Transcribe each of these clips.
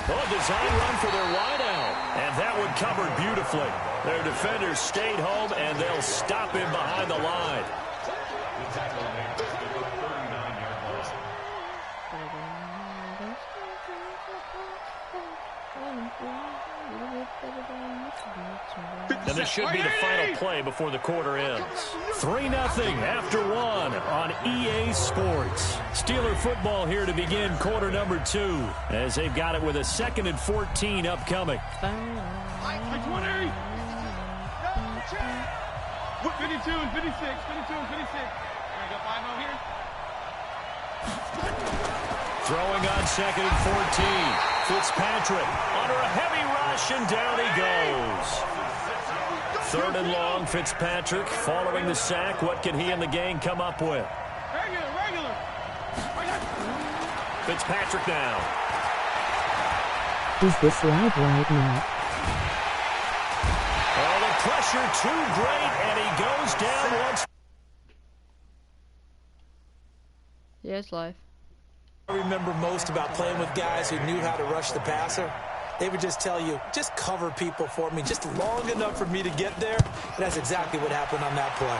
Oh, a design run for their wideout. And that one covered beautifully. Their defenders stayed home, and they'll stop him behind the line. And this should be the final play before the quarter ends. 3-0 after one on EA Sports. Steeler football here to begin quarter number 2 as they've got it with a 2nd and 14 upcoming. 52 and 56, 52 and 56. I got 5 out here. Throwing on 2nd and 14. Fitzpatrick under a heavy rush, and down he goes. 3rd and long, Fitzpatrick following the sack. What can he and the gang come up with? Regular. Fitzpatrick now. Is this live right now? Oh, the pressure too great, and he goes down once. Yeah, it's live. I remember most about playing with guys who knew how to rush the passer. They would just tell you, just cover people for me, just long enough for me to get there. And that's exactly what happened on that play.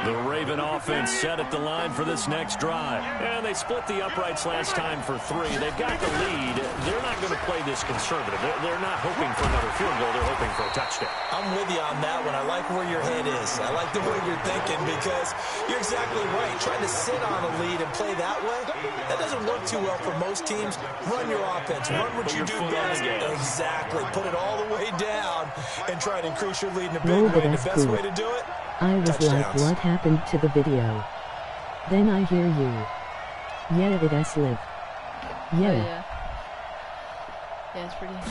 The Raven offense set at the line for this next drive. And they split the uprights last time for 3. They've got the lead. They're not going to play this conservative. They're not hoping for another field goal. They're hoping for a touchdown. I'm with you on that one. I like where your head is. I like the way you're thinking because you're exactly right. Trying to sit on a lead and play that way, that doesn't work too well for most teams. Run your offense. Run what you do best. Exactly. Put it all the way down and try to increase your lead in a big way. The best way to do it, I was like, what happened to the video? Then I hear you. Yeah, it is live. Yeah. Yeah, it's pretty cool.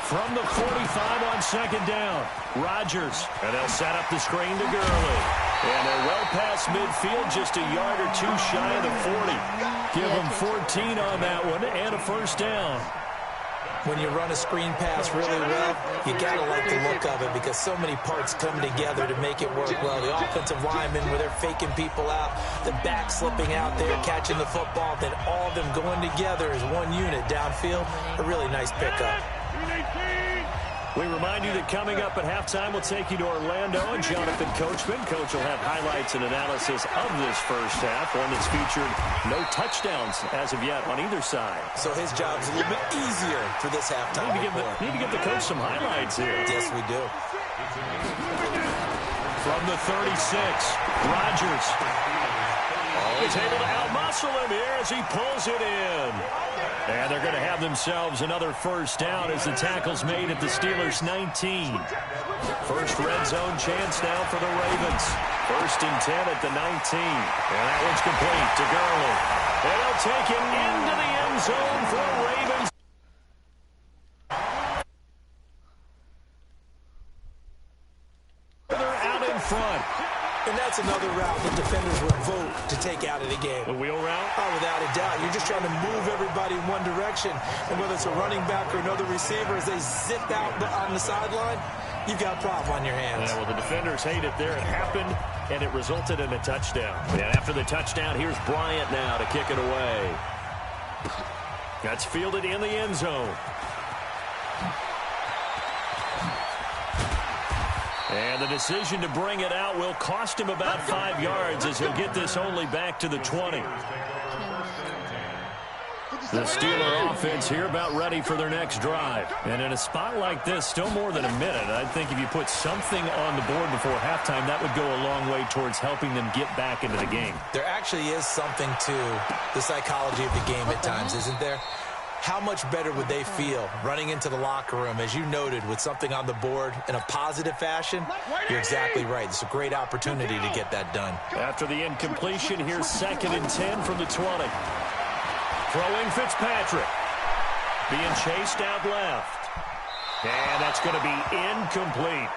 From the 45 on 2nd down, Rodgers. And they'll set up the screen to Gurley. And they're well past midfield, just a yard or 2 shy of the 40. Give them 14 on that one and a 1st down. When you run a screen pass really well, you got to like the look of it because so many parts come together to make it work well. The offensive linemen, where they're faking people out, the back slipping out there, catching the football, then all of them going together as one unit downfield. A really nice pickup. We remind you that coming up at halftime, we'll take you to Orlando and Jonathan Coachman. Coach will have highlights and analysis of this first half, one that's featured no touchdowns as of yet on either side. So his job's a little bit easier for this halftime. Need to give the coach some highlights here. Yes, we do. From the 36, Rodgers. He's able to outmuscle him here as he pulls it in. And they're going to have themselves another 1st down as the tackle's made at the Steelers' 19. First red zone chance now for the Ravens. 1st and 10 at the 19. And that one's complete to Gurley. And they'll take it into the end zone for the Ravens. They're out in front. And that's another route the defenders would vote to take out of the game. The wheel route? Oh, without a doubt. You're just trying to move everybody in one direction. And whether it's a running back or another receiver, as they zip out on the sideline, you've got a problem on your hands. Yeah, well, the defenders hate it there. It happened, and it resulted in a touchdown. And after the touchdown, here's Bryant now to kick it away. That's fielded in the end zone. And the decision to bring it out will cost him about 5 yards as he'll get this only back to the 20. The Steeler offense here about ready for their next drive. And in a spot like this, still more than a minute, I think if you put something on the board before halftime, that would go a long way towards helping them get back into the game. There actually is something to the psychology of the game at times, isn't there? How much better would they feel running into the locker room, as you noted, with something on the board in a positive fashion? You're exactly right. It's a great opportunity to get that done. After the incompletion, here's 2nd and 10 from the 20. Throwing Fitzpatrick. Being chased out left. And that's going to be incomplete.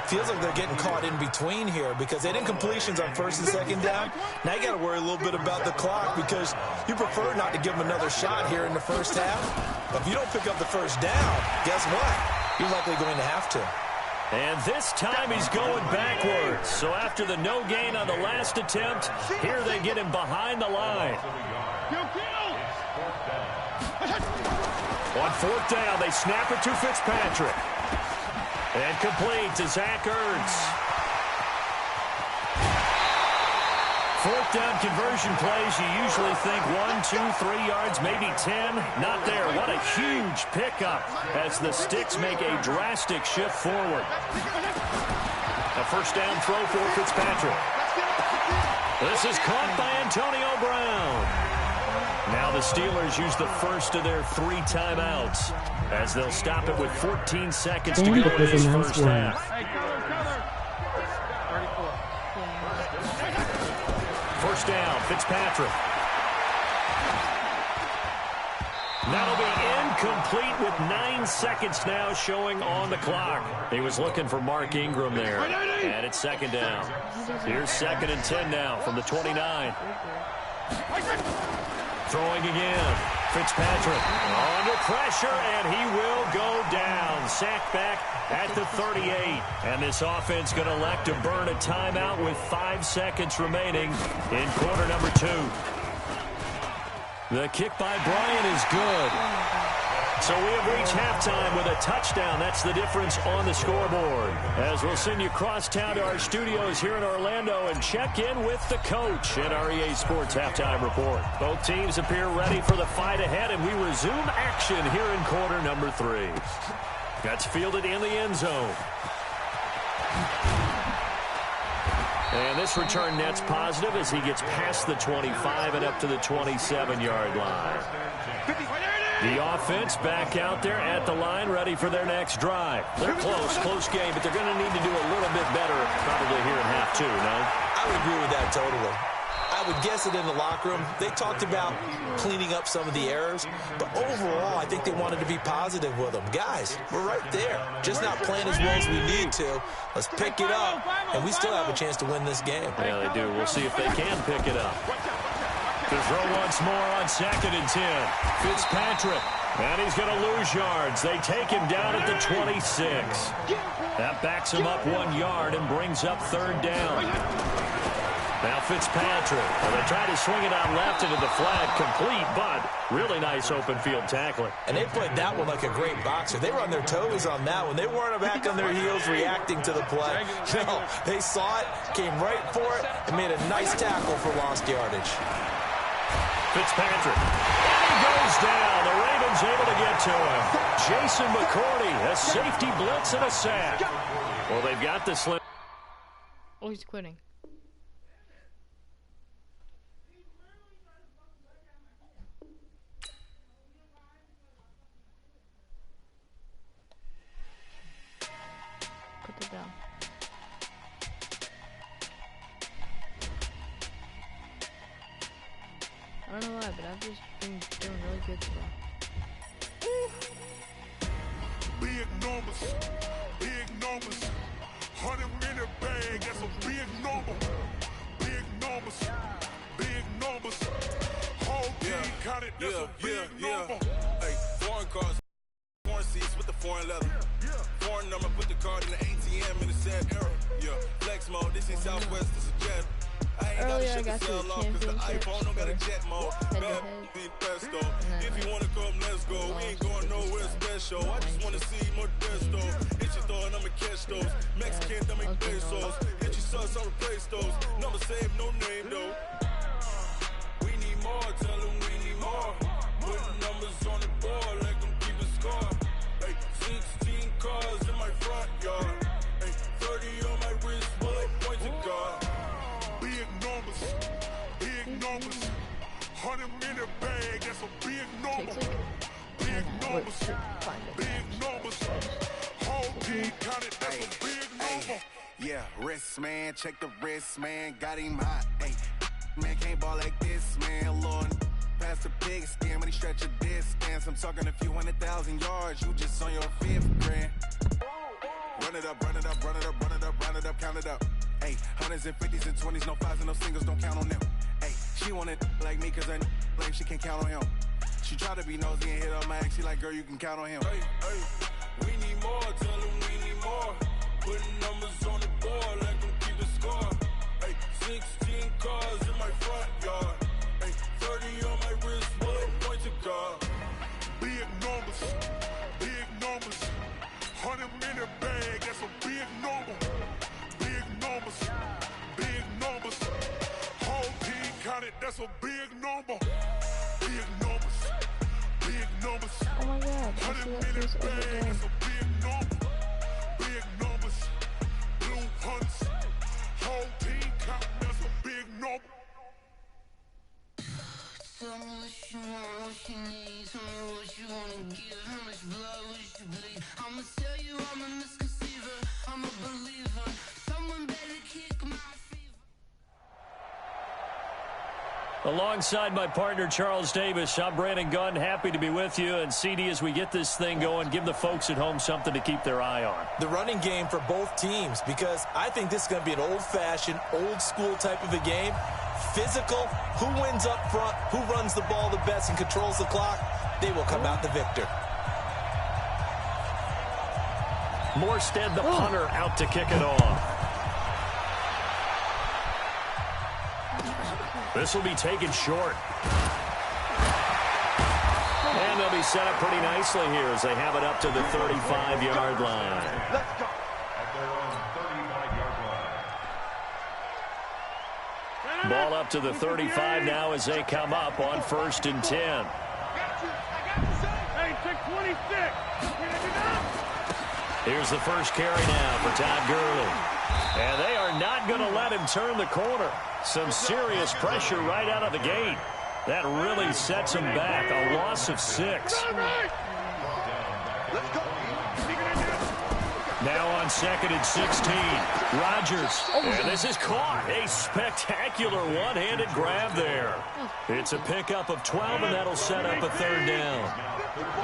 Feels like they're getting caught in between here because they did incompletions on 1st and 2nd down. Now you got to worry a little bit about the clock because you prefer not to give them another shot here in the first half. But if you don't pick up the 1st down, guess what? You're likely going to have to. And this time he's going backwards. So after the no gain on the last attempt, here they get him behind the line. On fourth down, they snap it to Fitzpatrick. And complete to Zach Ertz. Fourth down conversion plays, you usually think 1, 2, 3 yards, maybe 10. Not there. What a huge pickup as the Sticks make a drastic shift forward. A first down throw for Fitzpatrick. This is caught by Antonio Brown. Now the Steelers use the first of their 3 timeouts as they'll stop it with 14 seconds to go in this first half. First down, Fitzpatrick. That'll be incomplete with 9 seconds now showing on the clock. He was looking for Mark Ingram there. And it's second down. Here's 2nd and 10 now from the 29. Throwing again. Fitzpatrick under pressure, and he will go down. Sacked back at the 38. And this offense going to elect to burn a timeout with 5 seconds remaining in quarter number 2. The kick by Bryant is good. So we have reached halftime with a touchdown. That's the difference on the scoreboard. As we'll send you cross town to our studios here in Orlando and check in with the coach in our EA Sports Halftime Report. Both teams appear ready for the fight ahead, and we resume action here in quarter number 3. That's fielded in the end zone. And this return net's positive as he gets past the 25 and up to the 27-yard line. The offense back out there at the line, ready for their next drive. They're close game, but they're going to need to do a little bit better probably here in half 2, no? I would agree with that totally. I would guess it in the locker room. They talked about cleaning up some of the errors, but overall, I think they wanted to be positive with them. Guys, we're right there. Just not playing as well as we need to. Let's pick it up, and we still have a chance to win this game. Yeah, they do. We'll see if they can pick it up. To throw once more on 2nd and 10. Fitzpatrick, and he's going to lose yards. They take him down at the 26. That backs him up 1 yard and brings up 3rd down. Now Fitzpatrick. Well, they try to swing it out left into the flat, complete, but really nice open field tackling. And they played that one like a great boxer. They were on their toes on that one. They weren't back on their heels reacting to the play. No, they saw it, came right for it, and made a nice tackle for lost yardage. Fitzpatrick. And he goes down. The Ravens able to get to him. Jason McCourty, a safety blitz and a sack. Well, they've got the slim. Oh, he's quitting. Put it down. I don't know why, but I've just been doing really good today. Big numbers, 100 minute bag, that's a big number. Big numbers, whole team counted, that's a big number. Hey, foreign cars, foreign seats with the foreign leather. Foreign number, put the card in the ATM in the sad era. Yeah, flex mode, this is Southwest, this is Jet. Earlier I got to the championship iPhone don't got a jet mode. head-to-head. If you wanna come, let's go. We ain't going nowhere special. I just wanna see more desto. Hit your throw and I'ma catch those. Mexican, don't make pesos. Hit your sauce, I'll replace those. Number save, no name though. We need more, tell them we need more. Putting numbers on the board, like them keep a score. Hey, 16 cars in my front yard. Hey, 30 on my wrist, bullet points of God. Big numbers, 100 minute bag, that's a big number. Big numbers, whole team counted, that's a big number. Yeah, wrist man, check the wrist man, got him hot. Ay, man can't ball like this, man. Lord, past the pig skin when he stretch a distance. I'm talking a few 100,000 yards, you just on your 5th grand. Run it up, count it up. Ay, hundreds and 50s and 20s, no 5s and no singles, don't count on them. Ay, she want it like me, cause I like she can't count on him. She try to be nosy and hit up my ex, she like, girl, you can count on him. Hey, we need more, tell them we need more. see that face every day. Big numbers, blue hunts, whole team counting as a big number. Tell me what you want, what you need. Tell me what you wanna give. How much blood would you bleed? I'ma tell you I'm a misconceiver. I'm a believer. Someone better kick my fever. Alongside my partner, Charles Davis, I'm Brandon Gunn. Happy to be with you. And CD, as we get this thing going, give the folks at home something to keep their eye on. The running game for both teams, because I think this is going to be an old-fashioned, old-school type of a game. Physical, who wins up front, who runs the ball the best and controls the clock, they will come out the victor. Morstead, the punter, out to kick it off. This will be taken short. And they'll be set up pretty nicely here as they have it up to the 35-yard line. Let's go. Ball up to the 35 now as they come up on 1st and 10. Hey, take 26. Here's the first carry now for Todd Gurley. And they are not going to let him turn the corner. Some serious pressure right out of the gate. That really sets him back. A loss of 6. Now on 2nd and 16. Rodgers. And this is caught. A spectacular one-handed grab there. It's a pickup of 12, and that'll set up a 3rd down.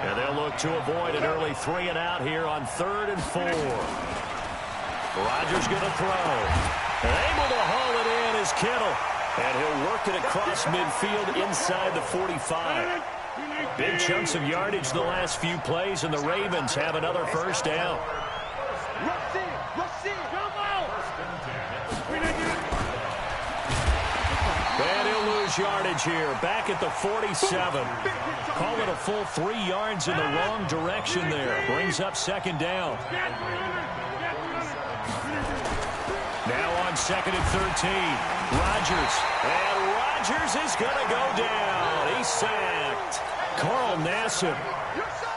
And they'll look to avoid an early 3 and out here on 3rd and 4. Rodgers going to throw. And able to haul it in is Kittle. And he'll work it across midfield inside the 45. Big chunks of yardage the last few plays, and the Ravens have another 1st down. And he'll lose yardage here. Back at the 47. Call it a full 3 yards in the wrong direction there. Brings up 2nd down. Now on 2nd and 13. Rodgers. And Rodgers is going to go down. He's sacked. Carl Nassib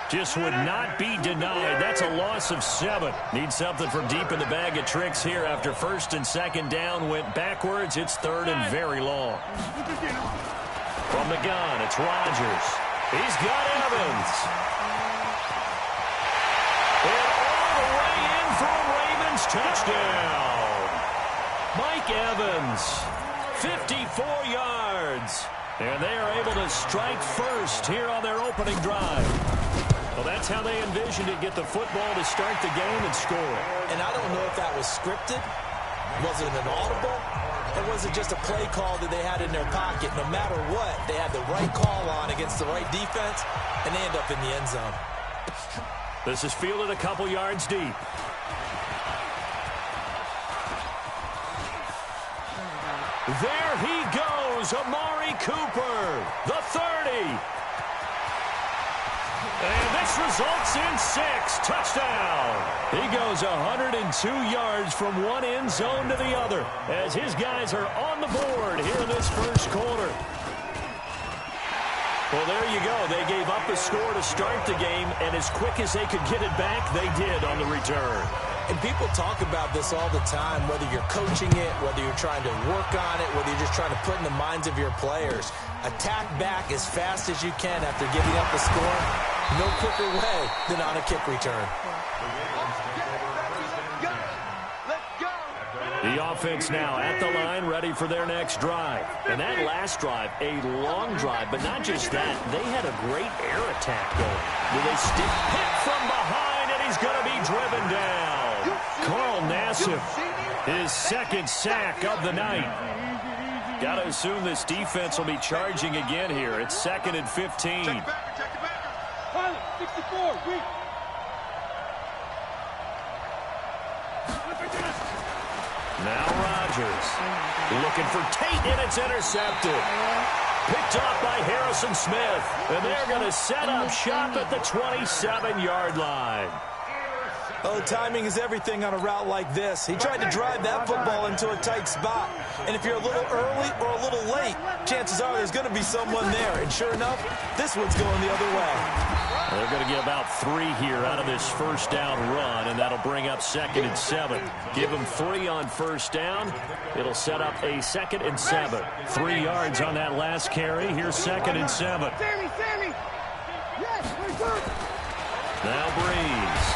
just would not be denied. That's a loss of 7. Need something from deep in the bag of tricks here after 1st and 2nd down went backwards. It's 3rd and very long. From the gun, it's Rodgers. He's got Evans. And all the way in for a Ravens touchdown. Mike Evans, 54 yards. And they are able to strike first here on their opening drive. Well, that's how they envisioned it, get the football to start the game and score. And I don't know if that was scripted. Was it an audible? Or was it just a play call that they had in their pocket? No matter what, they had the right call on against the right defense, and they end up in the end zone. This is fielded a couple yards deep. There he goes, Amari Cooper, the 30. And this results in 6. Touchdown. He goes 102 yards from one end zone to the other as his guys are on the board here in this 1st quarter. Well, there you go. They gave up a score to start the game, and as quick as they could get it back, they did on the return. And people talk about this all the time, whether you're coaching it, whether you're trying to work on it, whether you're just trying to put in the minds of your players. Attack back as fast as you can after giving up a score. No quicker way than on a kick return. The offense now at the line, ready for their next drive. And that last drive, a long drive, but not just that. They had a great air attack going. Will they stick Pitt from behind, and he's going to be driven down. Carl Nassib, his 2nd sack of the night. Got to assume this defense will be charging again here. It's 2nd and 15. Check back. 64, weak. Now Rodgers looking for Tate, and it's intercepted. Picked off by Harrison Smith, and they're going to set up shop at the 27-yard line. Oh, timing is everything on a route like this. He tried to drive that football into a tight spot. And if you're a little early or a little late, chances are there's going to be someone there. And sure enough, this one's going the other way. They're going to get about 3 here out of this first down run, and that'll bring up 2nd and 7. Give them 3 on first down. It'll set up a 2nd and 7. 3 yards on that last carry. Here's 2nd and 7. Sammy! Yes, Now Breeze.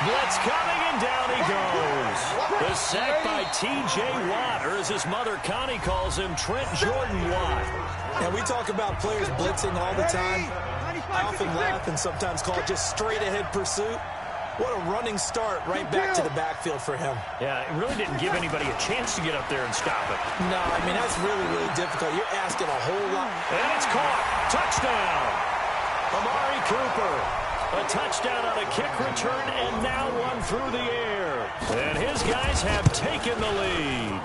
Blitz coming, and down he goes. The sack by T.J. Watt, or as his mother Connie calls him, Trent Jordan Watt. And we talk about players blitzing all the time. I often laugh and sometimes call it just straight-ahead pursuit. What a running start right back to the backfield for him. Yeah, it really didn't give anybody a chance to get up there and stop it. No, I mean, that's really, really difficult. You're asking a whole lot. And it's caught. Touchdown. Amari Cooper. A touchdown on a kick return, and now one through the air. And his guys have taken the lead.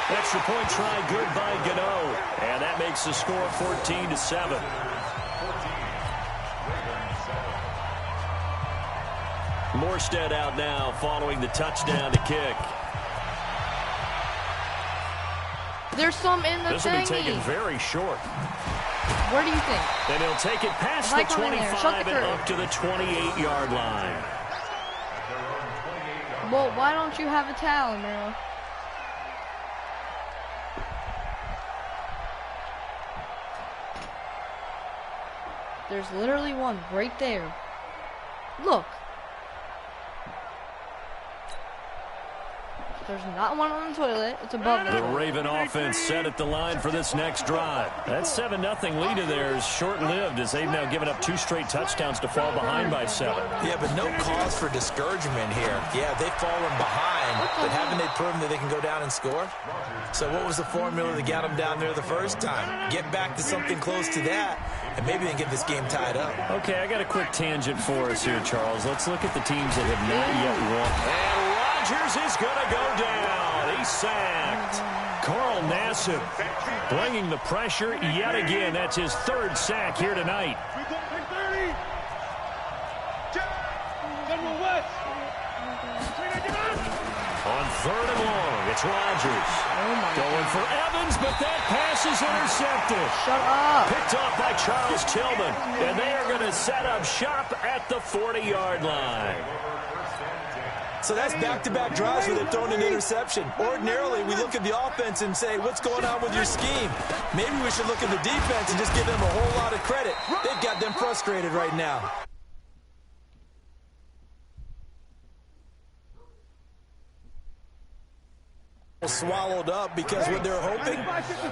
Extra point try good by Gano. And that makes the score 14-7. Morstead out now following the touchdown to kick. There's some in the This will be thingy. taken very short. Where do you think? And he'll take it past the 25 and up to the 28-yard line. Well, why don't you have a towel, Miro? There's literally one right there. Look. There's not one on the toilet. It's above The Raven offense set at the line for this next drive. That 7-0 lead of theirs short-lived as they've now given up 2 straight touchdowns to fall behind by 7. Yeah, but no cause for discouragement here. Yeah, they've fallen behind, but haven't they proven that they can go down and score? So what was the formula that got them down there the first time? Get back to something close to that, and maybe they can get this game tied up. Okay, I got a quick tangent for us here, Charles. Let's look at the teams that have not yet won. And Rodgers is going to go down. He's sacked. Carl Nassib bringing the pressure yet again. That's his 3rd sack here tonight. On 3rd and long, it's Rodgers. Going for Evans, but that pass is intercepted. Shut up. Picked off by Charles Tillman. And they are going to set up shop at the 40-yard line. So that's back-to-back drives where they've thrown an interception. Ordinarily, we look at the offense and say, what's going on with your scheme? Maybe we should look at the defense and just give them a whole lot of credit. They've got them frustrated right now. Swallowed up because what they're hoping,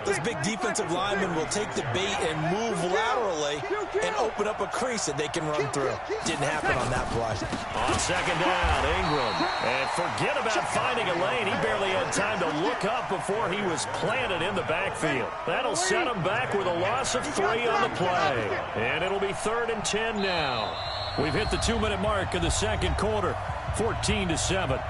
those big defensive linemen will take the bait and move laterally and open up a crease that they can run through. Didn't happen on that play. On 2nd down, Ingram. And forget about finding a lane. He barely had time to look up before he was planted in the backfield. That'll set him back with a loss of 3 on the play. And it'll be 3rd and 10 now. We've hit the 2-minute mark of the 2nd quarter, 14-7.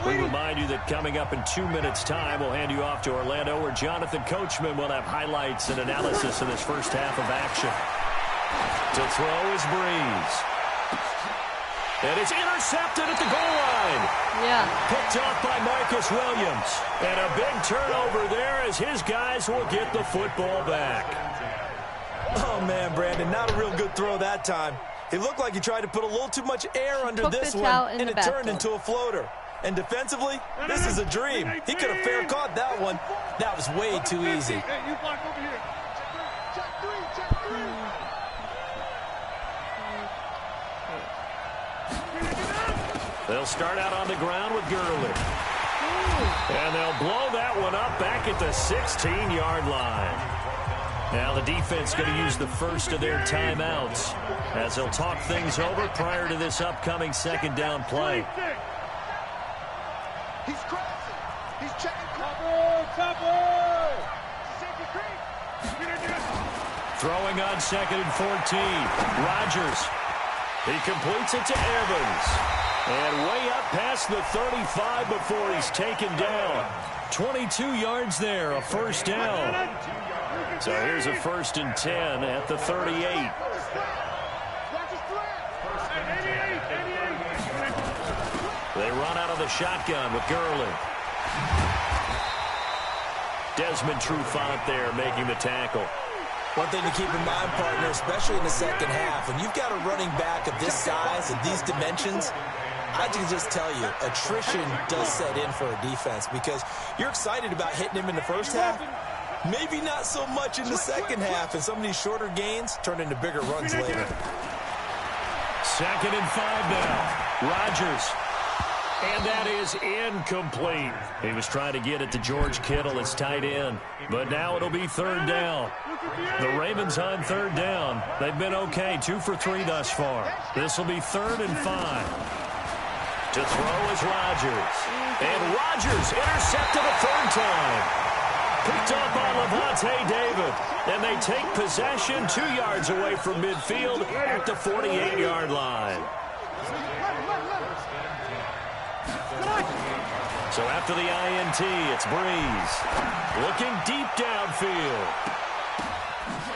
We remind you that coming up in 2 minutes' time, we'll hand you off to Orlando, where Jonathan Coachman will have highlights and analysis of this first half of action. To throw is Breeze. And it's intercepted at the goal line. Yeah. Picked off by Marcus Williams. And a big turnover there as his guys will get the football back. Oh, man, Brandon, not a real good throw that time. It looked like he tried to put a little too much air under this one, and it turned into a floater. And defensively, this is a dream. He could have fair caught that one. That was way too easy. They'll start out on the ground with Gurley. And they'll blow that one up back at the 16-yard line. Now the defense going to use the first of their timeouts as they'll talk things over prior to this upcoming 2nd down play. He's crossing. He's checking. Throwing on 2nd and 14. Rodgers. He completes it to Evans. And way up past the 35 before he's taken down. 22 yards there, a 1st down. So here's a 1st and 10 at the 38. the shotgun with Gurley. Desmond Trufant there making the tackle. One thing to keep in mind, partner, especially in the second half, when you've got a running back of this size and these dimensions, I can just tell you, attrition does set in for a defense because you're excited about hitting him in the first half. Maybe not so much in the second half, and some of these shorter gains turn into bigger runs later. 2nd and 5 now. Rodgers. And that is incomplete. He was trying to get it to George Kittle as tight end. But now it'll be 3rd down. The Ravens on 3rd down. They've been okay, 2 for 3 thus far. This will be 3rd and 5. To throw is Rodgers. And Rodgers intercepted a 3rd time. Picked up by Levante David. And they take possession 2 yards away from midfield at the 48-yard line. So after the INT, it's Breeze. Looking deep downfield.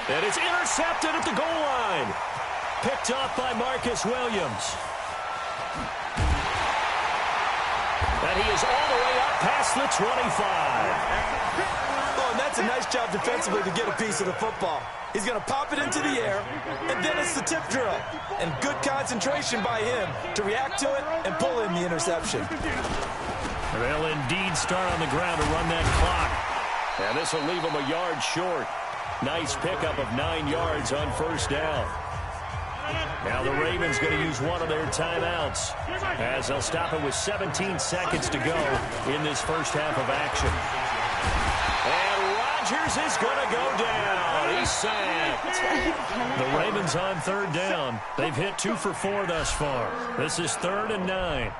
And it's intercepted at the goal line. Picked up by Marcus Williams. And he is all the way up past the 25. Oh, and that's a nice job defensively to get a piece of the football. He's going to pop it into the air, and then it's the tip drill. And good concentration by him to react to it and pull in the interception. They'll indeed start on the ground to run that clock. And this will leave them a yard short. Nice pickup of 9 yards on 1st down. Now the Ravens going to use one of their timeouts as they'll stop it with 17 seconds to go in this first half of action. And Rodgers is going to go down. He's sacked. The Ravens on 3rd down. They've hit 2 for 4 thus far. This is 3rd and 9.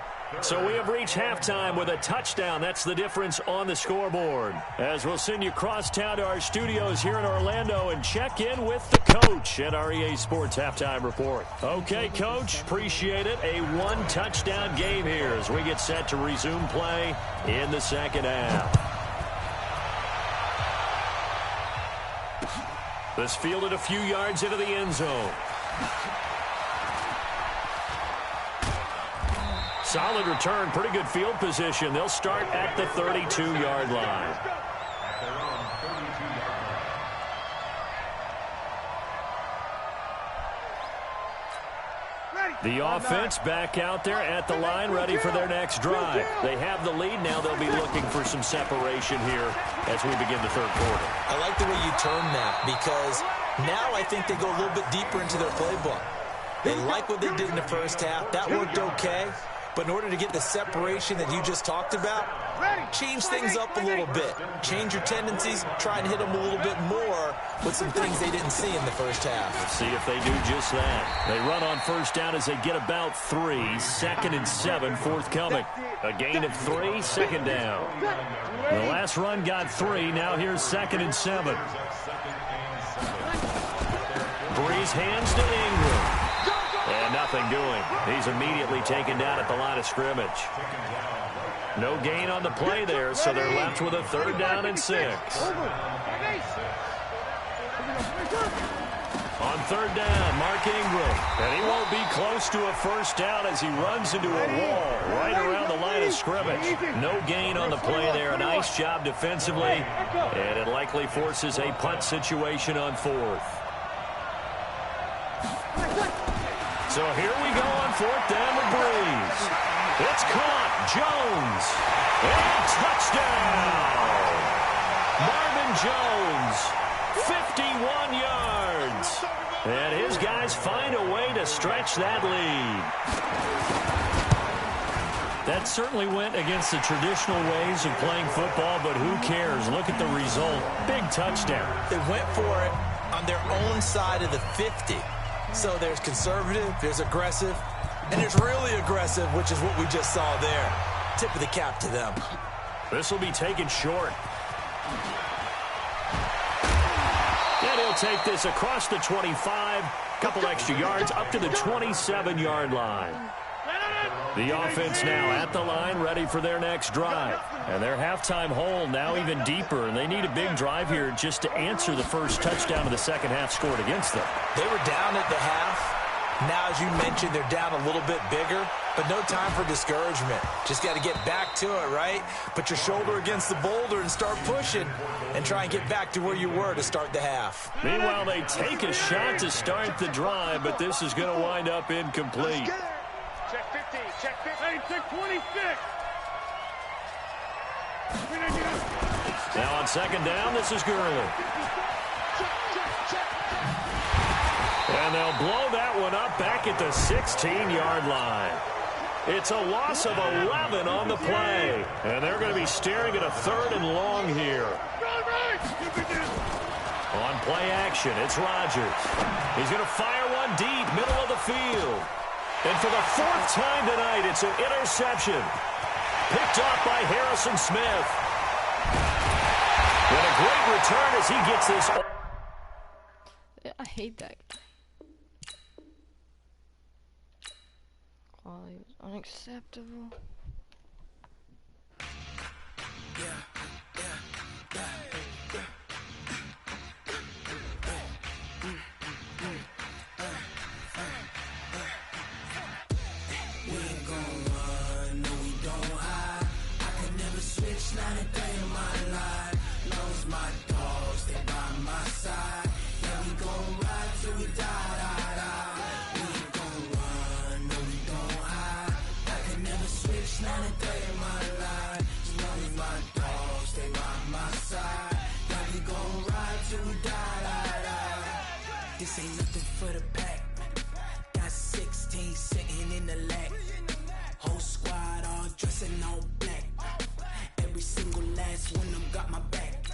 So we have reached halftime with a touchdown. That's the difference on the scoreboard. As we'll send you across town to our studios here in Orlando and check in with the coach at our EA Sports Halftime Report. Okay, Coach, appreciate it. A 1-touchdown game here as we get set to resume play in the second half. This fielded a few yards into the end zone. Solid return, pretty good field position. They'll start at the 32-yard line. The offense back out there at the line, ready for their next drive. They have the lead. Now they'll be looking for some separation here as we begin the 3rd quarter. I like the way you turn that because now I think they go a little bit deeper into their playbook. They like what they did in the first half. That worked okay. But in order to get the separation that you just talked about, change things up a little bit. Change your tendencies. Try and hit them a little bit more with some things they didn't see in the first half. Let's see if they do just that. They run on 1st down as they get about 3. 2nd and 7 forthcoming. A gain of 3, 2nd down. The last run got 3. Now here's 2nd and 7. Breeze hands to Ingram. And nothing doing. He's immediately taken down at the line of scrimmage. No gain on the play there, so they're left with a 3rd down and 6. On 3rd down, Mark Ingram. And he won't be close to a 1st down as he runs into a wall right around the line of scrimmage. No gain on the play there. A nice job defensively. And it likely forces a punt situation on 4th. So here we go on 4th down with Breeze. It's caught. Jones. And touchdown. Marvin Jones. 51 yards. And his guys find a way to stretch that lead. That certainly went against the traditional ways of playing football, but who cares? Look at the result. Big touchdown. They went for it on their own side of the 50. So there's conservative, there's aggressive, and there's really aggressive, which is what we just saw there. Tip of the cap to them. This will be taken short. And he'll take this across the 25. Couple extra yards up to the 27-yard line. The offense now at the line, ready for their next drive. And their halftime hole now even deeper, and they need a big drive here just to answer the first touchdown of the second half scored against them. They were down at the half. Now, as you mentioned, they're down a little bit bigger, but no time for discouragement. Just got to get back to it, right? Put your shoulder against the boulder and start pushing and try and get back to where you were to start the half. Meanwhile, they take a shot to start the drive, but this is going to wind up incomplete. Check 15, check 15. Hey, check 26. Now on second down, this is Gurley. And they'll blow that one up back at the 16-yard line. It's a loss of 11 on the play. And they're going to be staring at a 3rd and long here. On play action, it's Rodgers. He's going to fire one deep, middle of the field. And for the 4th time tonight, it's an interception. Picked off by Harrison Smith. And a great return as he gets this. I hate that guy. Quality was unacceptable. We ain't gon' run, no we don't hide. I can never switch, not a day in my life. Knows my dogs, they by my side. Yeah, we gon' ride till we die. Not a day in my life. As long as my dogs stay by my side. Yeah, we gon' ride till we die. This ain't nothing for the pack. Got 16 sitting in the lap. Whole squad all dressing all black. Every single last one of them got my back.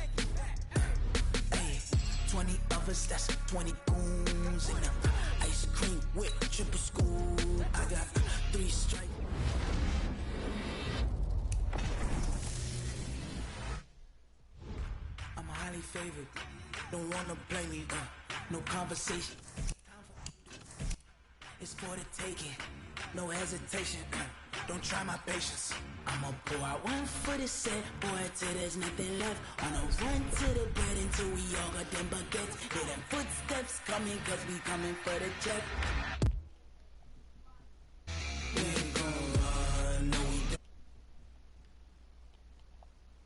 Hey, 20 of us, that's 20 goons. And ice cream with triple scoop. I got 3 strikes. Favorite, don't wanna blame me, no conversation. It's for the taking, no hesitation. Don't try my patience. I'ma pull out one foot and set, boy, till there's nothing left. On a run to the bed until we all got them baguettes. Hear them footsteps coming, cause we coming for the check.